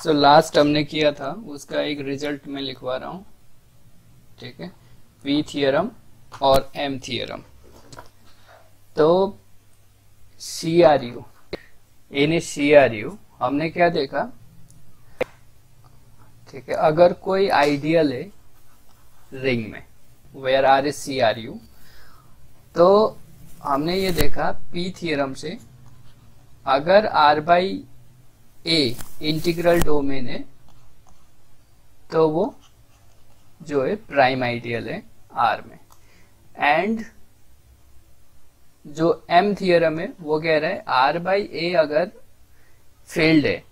So last हमने किया था उसका एक रिजल्ट में लिखवा रहा हूं, ठीक है, पी थियरम और एम थियरम। तो CRU, इन CRU हमने क्या देखा, ठीक है, अगर कोई आइडियल है रिंग में वेयर आर इज CRU, तो हमने ये देखा पी थियरम से अगर R by A integral domain है तो वो जो है प्राइम आइडियल है R में। एंड जो M थियरम है वो कह रहा है R बाई ए अगर फील्ड है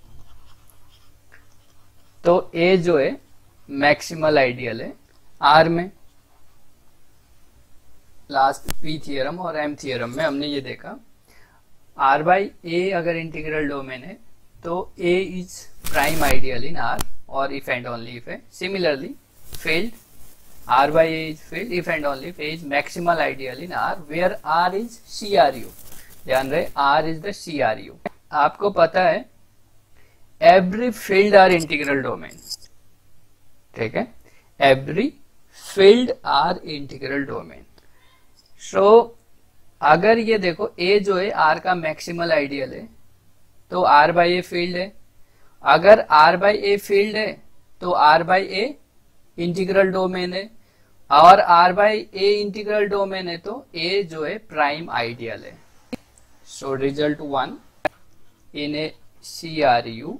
तो A जो है मैक्सिमल आइडियल है R में। लास्ट P थियरम और M थियरम में हमने ये देखा R बाई ए अगर इंटीग्रल डोमेन है तो A is prime ideal in R और इफ एंड ओनली इफ है। Similarly field R by A is field if and only if A is maximal ideal in R where R is CRU। ध्यान रहे R is the CRU। आपको पता है every field are integral domain, ठीक है, every field are integral domain। so अगर ये देखो A जो है R का मैक्सिमल आइडियल है तो R by A फील्ड है। अगर R by A फील्ड है तो R by A integral domain है और R by A integral domain है तो A जो है प्राइम आइडियल है। So result 1 in a CRU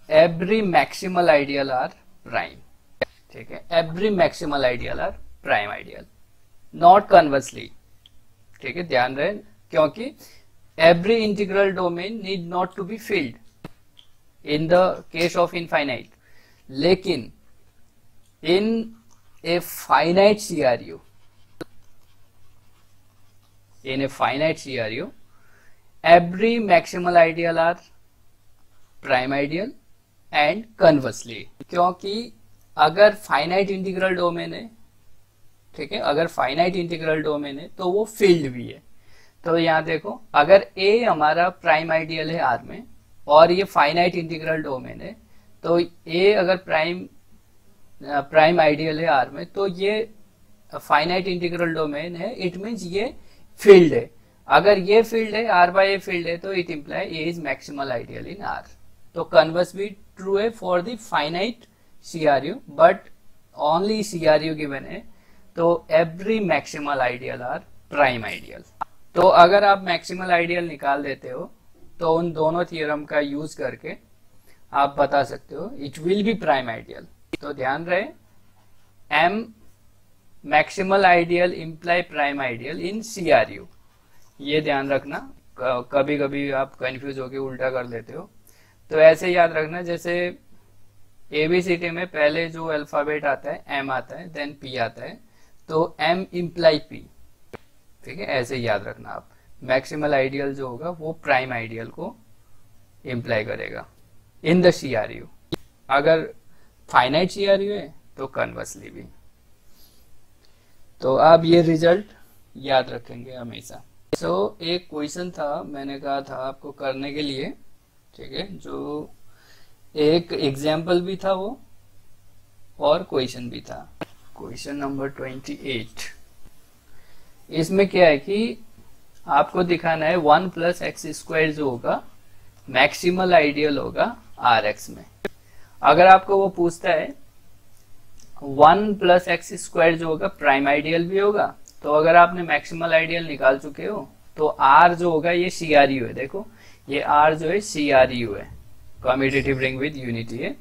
every maximal ideal are prime, ठीक है, every maximal ideal are prime ideal, not conversely, ठीक है, ध्यान रहे, क्योंकि every integral domain need not to be field in the case of infinite. लेकिन in a finite CRU, in a finite CRU every maximal ideal are prime ideal and conversely। क्योंकि अगर finite integral domain है, ठीक है, अगर finite integral domain है तो वो फील्ड भी है। तो यहाँ देखो अगर A हमारा प्राइम आइडियल है R में और ये फाइनाइट इंटीग्रल डोमेन है तो A अगर प्राइम आइडियल है R में तो ये फाइनाइट इंटीग्रल डोमेन है, इट मींस ये फील्ड है। अगर ये फील्ड है R बाई ए फील्ड है तो it imply A is maximal ideal in R। तो कन्वर्स भी ट्रू है for the finite CRU but only CRU given है तो every maximal ideal are prime ideal. तो अगर आप मैक्सिमल आइडियल निकाल देते हो तो उन दोनों थियरम का यूज करके आप बता सकते हो it will be prime ideal. तो ध्यान रहे M maximal ideal imply prime ideal in CRU, ये ध्यान रखना। कभी कभी आप कंफ्यूज होके उल्टा कर लेते हो, तो ऐसे याद रखना जैसे ABCD में पहले जो अल्फाबेट आता है M आता है देन P आता है तो M इंप्लाई P, ठीक है, ऐसे याद रखना आप। मैक्सिमल आइडियल जो होगा वो प्राइम आइडियल को इंप्लाई करेगा इन द CRU। अगर फाइनाइट CRU है तो कन्वर्सली भी। तो आप ये रिजल्ट याद रखेंगे हमेशा। सो एक क्वेश्चन था, मैंने कहा था आपको करने के लिए, ठीक है, जो एक एग्जाम्पल भी था वो और क्वेश्चन भी था। क्वेश्चन नंबर 28, इसमें क्या है कि आपको दिखाना है 1 प्लस एक्स स्क्वायर जो होगा मैक्सिमल आइडियल होगा RX में। अगर आपको वो पूछता है 1 प्लस एक्स स्क्वायर जो होगा प्राइम आइडियल भी होगा, तो अगर आपने मैक्सिमल आइडियल निकाल चुके हो तो R जो होगा ये CRU है। देखो ये R जो है CRU है, कम्यूटेटिव रिंग विद यूनिटी है।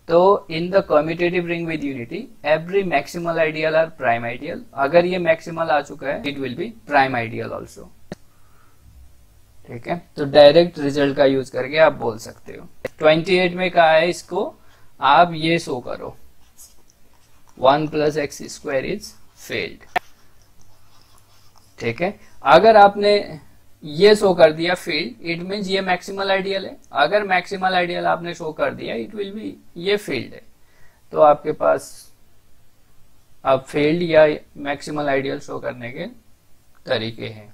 तो in the commutative ring with unity every maximal ideal are prime ideal. अगर ये मैक्सिमल आ चुका है it will be prime ideal also, ठीक है। तो डायरेक्ट रिजल्ट का यूज करके आप बोल सकते हो। 28 में कहा है इसको आप ये शो करो 1 plus x square is failed, ठीक है। अगर आपने ये शो कर दिया फील्ड इट मींस ये मैक्सिमल आइडियल है। अगर मैक्सिमल आइडियल आपने शो कर दिया इट विल बी ये फील्ड है। तो आपके पास अब फील्ड या मैक्सिमल आइडियल शो करने के तरीके हैं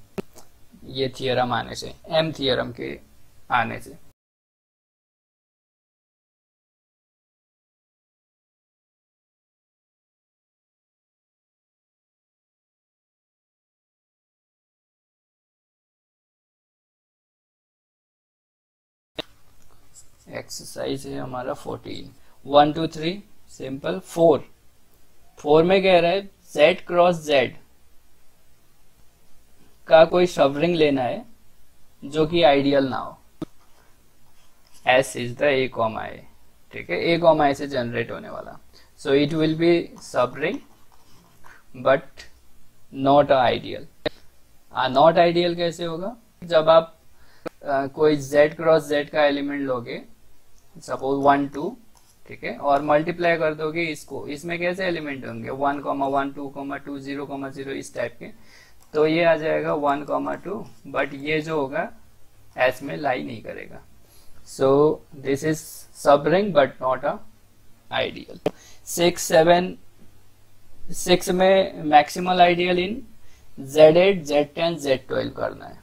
ये थियरम आने से, M थियरम के आने से। एक्सरसाइज है हमारा 14, 1 2 3 सिंपल। 4 में कह रहा है z क्रॉस z का कोई सबरिंग लेना है जो कि आइडियल ना हो। S is the a comma a, ठीक है, a कॉमा a से जनरेट होने वाला, so it will B subring but not ideal. Not ideal कैसे होगा? जब आप कोई z क्रॉस z का एलिमेंट लोगे, सपोज 1 2, ठीक है, और मल्टीप्लाई कर दोगे इसको, इसमें कैसे एलिमेंट होंगे 1 1 2 2 0 0 इस टाइप के, तो ये आ जाएगा 1 2, बट ये जो होगा S में लाई नहीं करेगा। सो this is subring but not a ideal. 6 में मैक्सिमल आइडियल इन Z8 Z10 Z12 करना है।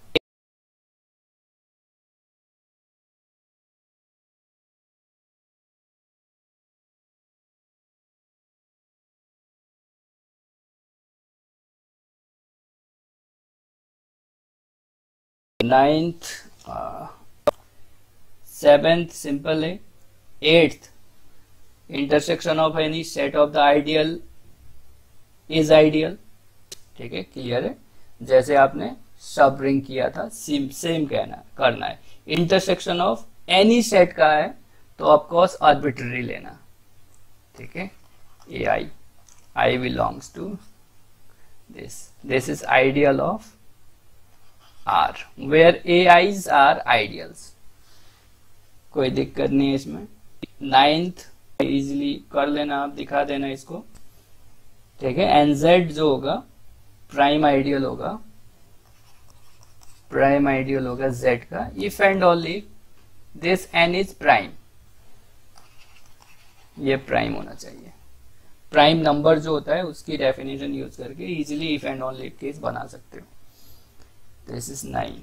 नाइन्थ, 7th सिंपल है। 8th intersection of any set of the ideal is ideal, ठीक है, क्लियर है। जैसे आपने सब रिंग किया था सेम करना है। इंटरसेक्शन ऑफ एनी सेट का है तो ऑफकोर्स आर्बिट्ररी लेना, ठीक है। I belongs to this is ideal of R where AIs are ideals, कोई दिक्कत नहीं है इसमें। 9th इजिली कर लेना, आप दिखा देना इसको, ठीक है। NZ जो होगा प्राइम आइडियल होगा, Z का, if and only this N is prime, ये प्राइम होना चाहिए। प्राइम नंबर जो होता है उसकी डेफिनेशन यूज करके easily if and only case बना सकते हो। This is 9.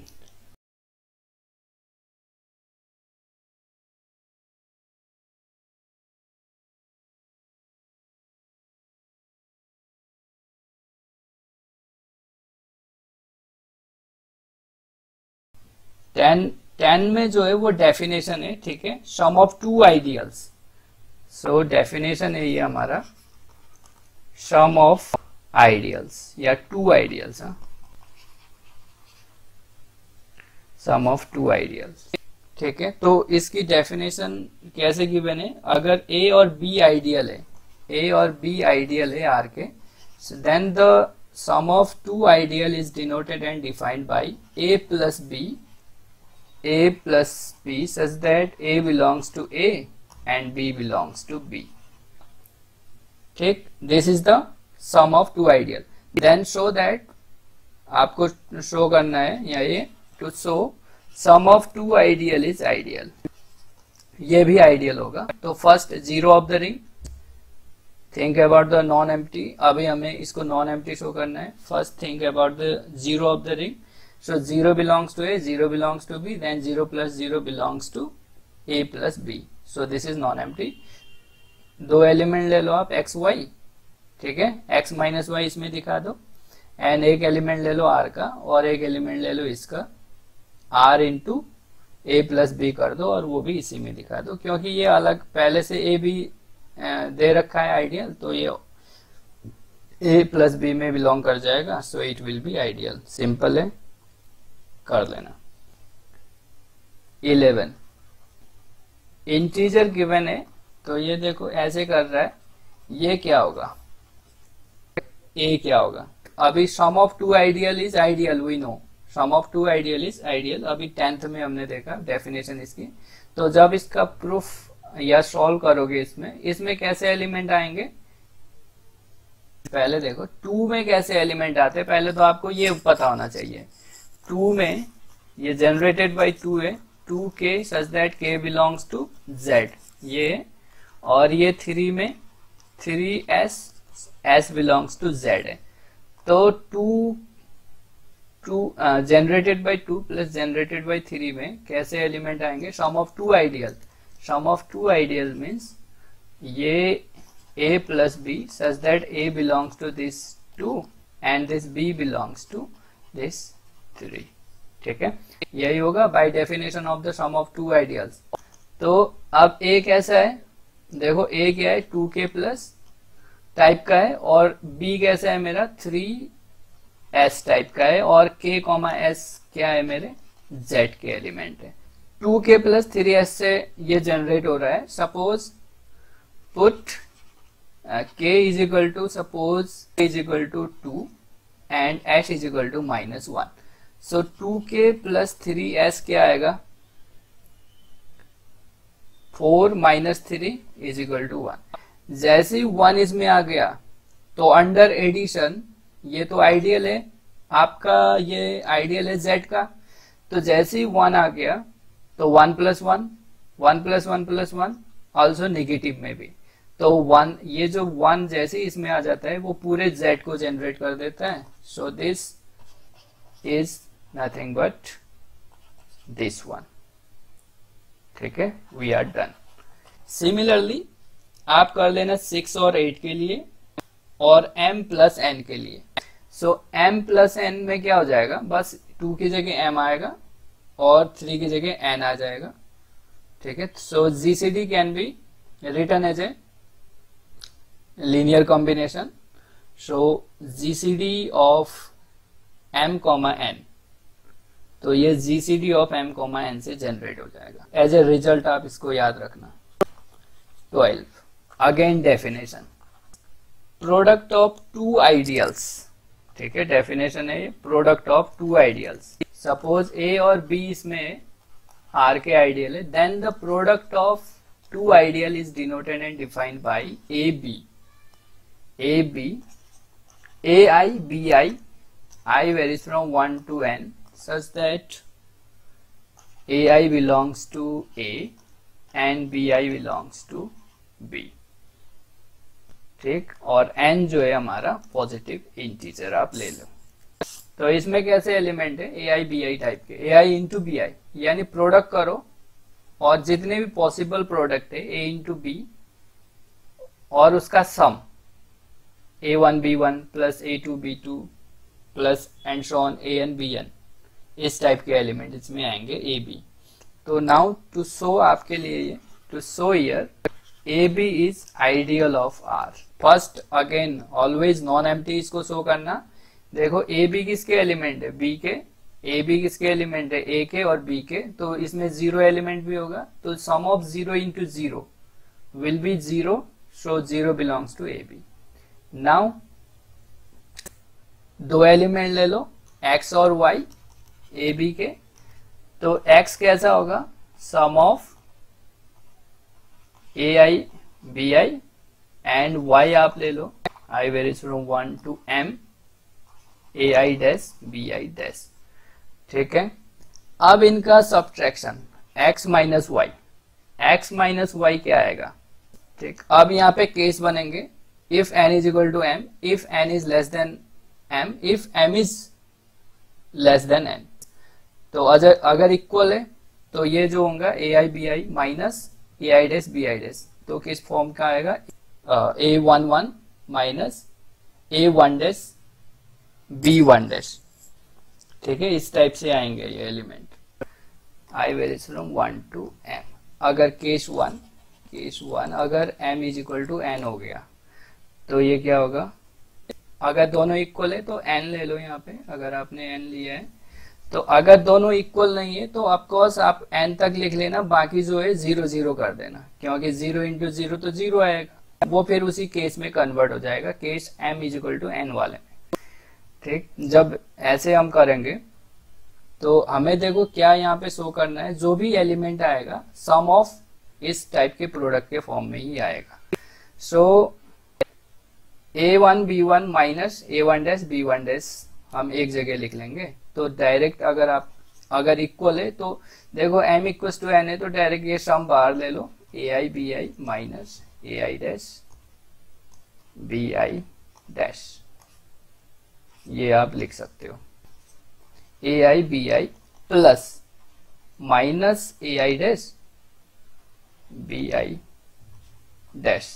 टेन में जो है वो डेफिनेशन है, ठीक है, sum of two ideals. So definition है ये हमारा सम ऑफ आइडियल्स या two ideals, sum of two ideals, ठीक है। तो इसकी डेफिनेशन कैसे गिवन है? अगर A और B आइडियल है, A और B आइडियल है R के, then the sum of two ideal is denoted and defined by A plus B such that A belongs to A and B belongs to B, ठीक। This is the sum of two ideal. Then show that, आपको show करना है या ये to show sum of two ideal is ideal, ये भी ideal होगा। तो first zero of the ring, think about the non empty, अभी हमें इसको नॉन एम्प्टी शो करना है। First think about the zero of the ring, so 0 belongs to A, 0 belongs to B, then 0 plus 0 belongs to A plus B, so this is non empty. दो element ले लो आप x y, ठीक है, x minus y इसमें दिखा दो, and एक एलिमेंट ले लो R का और एक एलिमेंट ले लो इसका, R into A plus B कर दो और वो भी इसी में दिखा दो, क्योंकि ये अलग पहले से A भी दे रखा है आइडियल, तो ये A प्लस बी में बिलोंग कर जाएगा, so it will be ideal. Simple है, कर लेना। 11 इंटीजर गिवन है, तो ये देखो ऐसे कर रहा है, ये क्या होगा, A क्या होगा? अभी sum of two ideal is ideal, we know sum of two ideal is ideal, अभी 10th में हमने देखा डेफिनेशन इसकी। तो जब इसका प्रूफ या सॉल्व करोगे इसमें कैसे एलिमेंट आएंगे, पहले देखो 2 में कैसे एलिमेंट आते हैं, पहले तो आपको ये पता होना चाहिए। 2 में ये जनरेटेड बाय 2 है, 2k such that k belongs to z, ये, और ये 3 में 3s, s belongs to z है। तो 2 generated by 2 plus generated by 3 में कैसे एलिमेंट आएंगे, sum of two ideal. Sum of two ideal means ये A plus B such that A belongs to this 2 and this B belongs to this 3, ठीक है, यही होगा by definition of the sum of two ideals. तो अब ए कैसा है, देखो ए क्या है 2k प्लस टाइप का है, और बी कैसा है मेरा 3s टाइप का है, और k कॉमा s क्या है मेरे z के एलिमेंट है। 2k प्लस 3s से ये जनरेट हो रहा है। Suppose put k is equal to suppose is equal to 2 and s is equal to -1। So 2k plus 3s क्या आएगा 4 माइनस 3 इज इक्वल टू 1। जैसे ही 1 इसमें आ गया तो अंडर एडिशन ये तो आइडियल है आपका, ये आइडियल है z का, तो जैसे ही 1 आ गया तो 1 plus 1 1 plus 1 plus 1 also negative में भी, तो 1 ये जो 1 जैसे ही इसमें आ जाता है वो पूरे z को जनरेट कर देता है। सो this is nothing but this one. ठीक है, वी आर डन। सिमिलरली आप कर लेना 6 और 8 के लिए और m प्लस n के लिए। सो m प्लस n में क्या हो जाएगा, बस 2 की जगह m आएगा और 3 की जगह n आ जाएगा। ठीक है, so GCD can be written as a linear combination. So GCD of m comma n, तो ये GCD of m comma n से जनरेट हो जाएगा। एज ए रिजल्ट आप इसको याद रखना। 12 again definition, product of two ideals. ठीक है, डेफिनेशन है product of two ideals. Suppose A और बी इसमें आर के आइडियल है, then the product of two ideal is denoted and defined by A B A I B I, I varies from 1 to n such that ai belongs to a and bi belongs to b। ठीक, और n जो है हमारा positive integer आप ले लो। तो इसमें कैसे एलिमेंट है ए आई बी आई टाइप के, ए आई इंटू बी आई, यानी प्रोडक्ट करो और जितने भी पॉसिबल प्रोडक्ट है ए इंटू बी और उसका sum a1 b1 plus a2 b2 plus and so on an bn, इस टाइप के एलिमेंट इसमें आएंगे ए बी। तो नाउ टू शो आपके लिए ये to show here A B is ideal of R. First again always non empty इसको show करना। देखो ए बी किसके एलिमेंट है बी के, ए बी किसके एलिमेंट है ए के और बी के, तो इसमें 0 एलिमेंट भी होगा, तो sum of 0 into 0 will be 0, so 0 belongs to A B. Now दो एलिमेंट ले लो x और y ए बी के, तो x कैसा होगा sum of A I B I and y आप ले लो i varies from 1 to m A I dash B I dash. ठीक है, अब इनका सब्ट्रैक्शन x माइनस वाई क्या आएगा। ठीक, अब यहाँ पे केस बनेंगे if n is equal to m, if n is less than m, if m is less than n। तो अगर इक्वल है तो ये जो होगा A I B I minus A I dash B I dash, तो किस फॉर्म का आएगा a11 minus a1 dash b1 dash. ठीक है, इस टाइप से आएंगे ये element i varies from 1 to m। अगर केस वन अगर m is equal to n हो गया तो ये क्या होगा, अगर दोनों इक्वल है तो n ले लो यहाँ पे, अगर आपने n लिया है तो अगर दोनों इक्वल नहीं है तो ऑफकोर्स आप n तक लिख लेना, बाकी जो है 0 0 कर देना, क्योंकि 0 इंटू 0 तो 0 आएगा, वो फिर उसी केस में कन्वर्ट हो जाएगा, case m is equal to n वाले में। ठीक, जब ऐसे हम करेंगे तो हमें देखो क्या यहाँ पे शो करना है, जो भी एलिमेंट आएगा सम ऑफ इस टाइप के प्रोडक्ट के फॉर्म में ही आएगा। सो a1 b1 minus a1 dash b1 dash हम एक जगह लिख लेंगे, तो डायरेक्ट अगर इक्वल है तो देखो m इक्वल टू n है तो डायरेक्ट ये सम बाहर ले लो, A I B I minus A I dash B I dash, ये आप लिख सकते हो A I B I plus minus A I dash B I dash.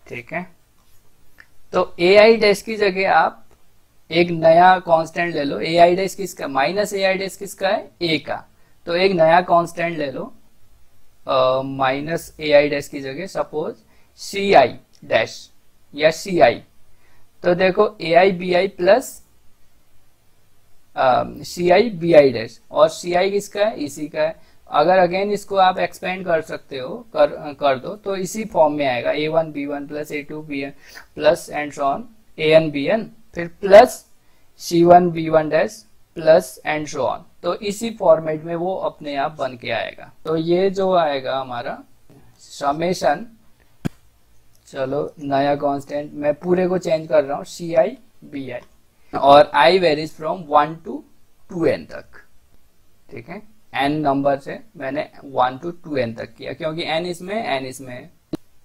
ठीक है, तो ए आई डैश की जगह आप एक नया कांस्टेंट ले लो, ए आई डैश किसका माइनस ए आई डैश किसका है ए का, तो एक नया कांस्टेंट ले लो माइनस ए आई डैश की जगह सपोज सी आई डैश या सी आई, तो देखो A I B I plus C I B I dash, और सी आई किसका है, इसी का है। अगर अगेन इसको आप एक्सपेंड कर सकते हो, कर दो तो इसी फॉर्म में आएगा, A one B one plus A two B N plus and so on A N B N, फिर plus C one B one dash plus and so on. तो इसी फॉर्मेट में वो अपने आप बन के आएगा। तो ये जो आएगा हमारा समेशन, चलो नया कांस्टेंट मैं पूरे को चेंज कर रहा हूँ, सी आई बी आई, और आई वेरीज फ्रॉम 1 to 2n तक, ठीक है। n नंबर से मैंने 1 to 2n तक किया, क्योंकि n इसमें n इसमें है,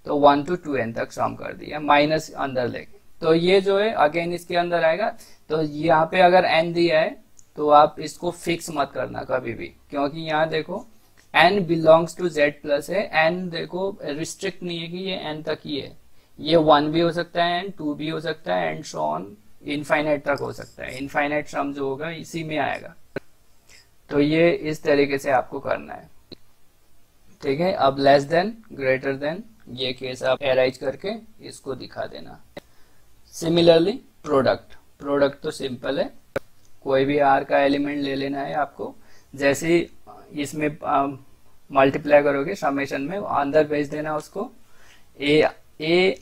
तो 1 to 2n तक सम कर दिया, माइनस अंदर लेके। तो ये जो है अगेन इसके अंदर आएगा। तो यहाँ पे अगर n दिया है तो आप इसको फिक्स मत करना कभी भी, क्योंकि यहाँ देखो n belongs to z plus है, n देखो रिस्ट्रिक्ट नहीं है कि ये n तक ही है, ये 1 भी हो सकता है, n 2 भी हो सकता है, एंड सो ऑन इनफाइनाइट तक हो सकता है। इनफाइनाइट सम जो होगा इसी में आएगा। तो ये इस तरीके से आपको करना है, ठीक है। अब लेस देन ग्रेटर देन ये केस आप एराइज करके इसको दिखा देना। सिमिलरली प्रोडक्ट तो सिंपल है, कोई भी आर का एलिमेंट ले लेना है आपको, जैसे इसमें मल्टीप्लाई करोगे समेशन में, अंदर भेज देना उसको, ए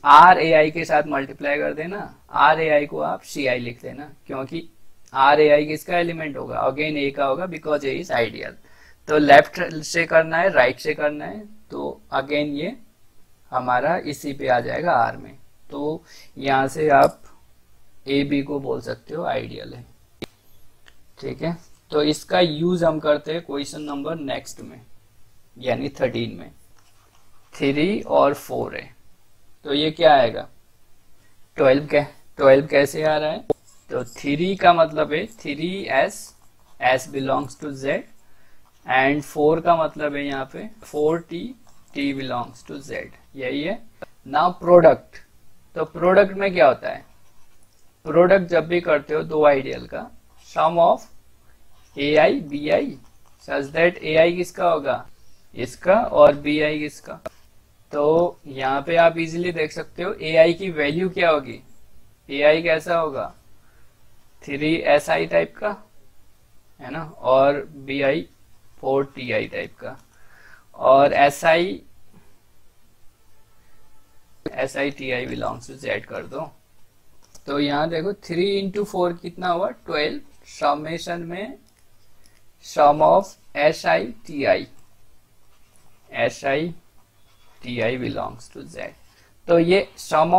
आर ए आई के साथ मल्टीप्लाई कर देना, आर ए आई को आप सी आई लिख देना, क्योंकि आर ए आई किसका एलिमेंट होगा, अगेन ए का होगा, बिकॉज ए इज आइडियल। तो लेफ्ट से करना है, राइट से करना है, तो अगेन ये हमारा इसी पे आ जाएगा आर में। तो यहां से आप ए बी को बोल सकते हो आइडियल है, ठीक है। तो इसका यूज हम करते हैं क्वेश्चन नंबर नेक्स्ट में, यानी 13 में। 3 और 4 है, तो ये क्या आएगा 12 कैसे आ रहा है, तो 3 का मतलब है 3s, s belongs to z, and 4 का मतलब है यहाँ पे 4t, t belongs to z, यही है। नाउ प्रोडक्ट, तो प्रोडक्ट में क्या होता है, प्रोडक्ट जब भी करते हो दो आइडियल का, sum of A I B I such that A I किसका होगा, इसका, और बी आई किसका। तो यहाँ पे आप इजीली देख सकते हो ए आई की वैल्यू क्या होगी, ए आई कैसा होगा 3si टाइप का है ना, और बी आई 4ti टाइप का, और si ti belongs to z कर दो। तो यहाँ देखो 3 into 4 कितना हुआ 12, समेशन में sum of si ti belongs to z। तो ये sum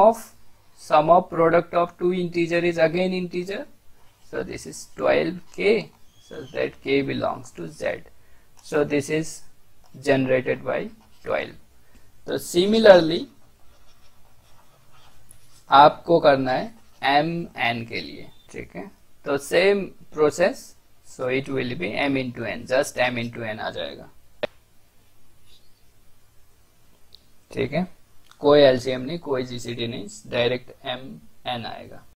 of product of two integer is again integer, so this is 12k, so that k belongs to z, so this is generated by 12। तो similarly आपको करना है mn के लिए, ठीक है। तो same process, so it will be m into n, just m into n आ जाएगा, ठीक है। कोई एलसीएम नहीं, कोई जीसीडी नहीं, डायरेक्ट mn आएगा।